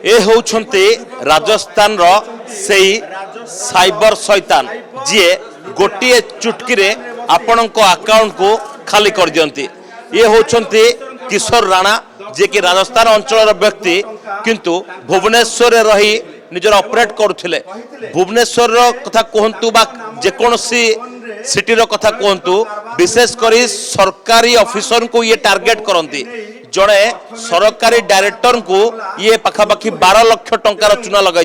ए होउछन्ते राजस्थान रो सेई साइबर शैतान जी गोटे चुटकी रे आपणक अकाउंट को खाली कर दियंती। ये होउछन्ते किशोर राणा जे कि राजस्थान अंचल व्यक्ति किंतु भुवनेश्वर रही निजर ऑपरेट करुथिले। भुवनेश्वर कथा कहंतु बा जेकोसी सिटी रो कथा कहंतु विशेष करी सरकारी ऑफिसर को ये टार्गेट करंती। जड़े सरकारी डायरेक्टर को ये पखापाखि 12 लाख टंकार चुना लगाई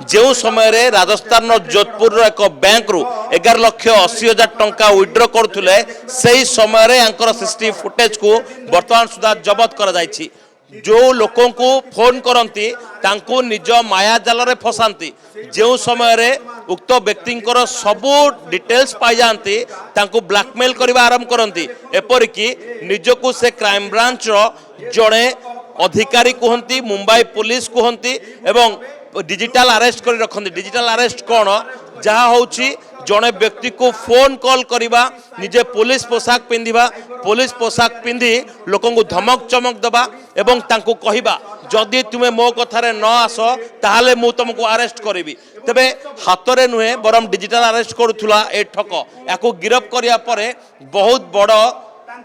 जो समय रे राजस्थान जोधपुर एक बैंक रु 11,80,000 टंका विड्रॉ करुले से समय रे अंकर सीसीटीवी फुटेज को वर्तमान सुधा जबत कर जायछि। जो लोकों को फोन करती तांको निज माया जाल रे फसांती। जो समय रे उक्त व्यक्ति सबू डिटेल्स पाई जाती तांको ब्लैकमेल करबा आरंभ करती। एपरिकी निजको से क्राइम ब्रांच रो जड़े अधिकारी कहती मुंबई पुलिस कहती एवं डिजिटल अरेस्ट कर रखती। डिजिटल अरेस्ट कौन जहाँ होची जड़े व्यक्ति को फोन कॉल करवा निजे पुलिस पोशाक पिंधिबा पुलिस पोशाक पिंधि लोकों को धमक चमक देबा एवं तांको कहिबा जदि तुमे मो कथारे न आस ताहले मु तुमको अरेस्ट करिवि। तबे हातरे नुहे बरम डिजिटल अरेस्ट करुथुला ए ठक याको गिरफ करिया परे बहुत बड़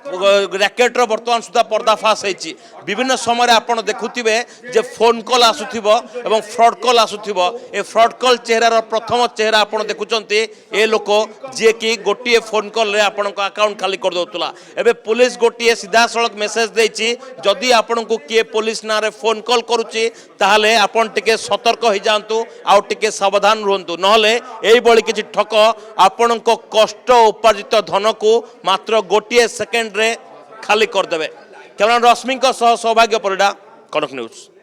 रैकेट रो वर्तमान सुधा पर्दाफाश होती। विभिन्न समय आपण देखुथिबे जे फोन कॉल आसुथिबो एवं फ्रॉड कॉल आसुथिबो। ए फ्रॉड कॉल चेहरा प्रथम चेहरा आपण देखुचंती ए लोक जे कि गोटिए फोन कॉल रे आपण को अकाउंट खाली कर दोतला। एबे पुलिस गोटिए सीधा सड़क मेसेज देछि जदि आपण को किए पुलिस ना रे फोन कॉल करूची ताहले आपण टिके सतर्क हो जांतु आ टिके सावधान रहंतु नहले एई बळी किछि ठक आपण को कष्ट उपार्जित धन को मात्र गोटिए सेकेंड रे खाली कर देबे। कैमरा रश्मि सौभाग्य परिडा कनक न्यूज।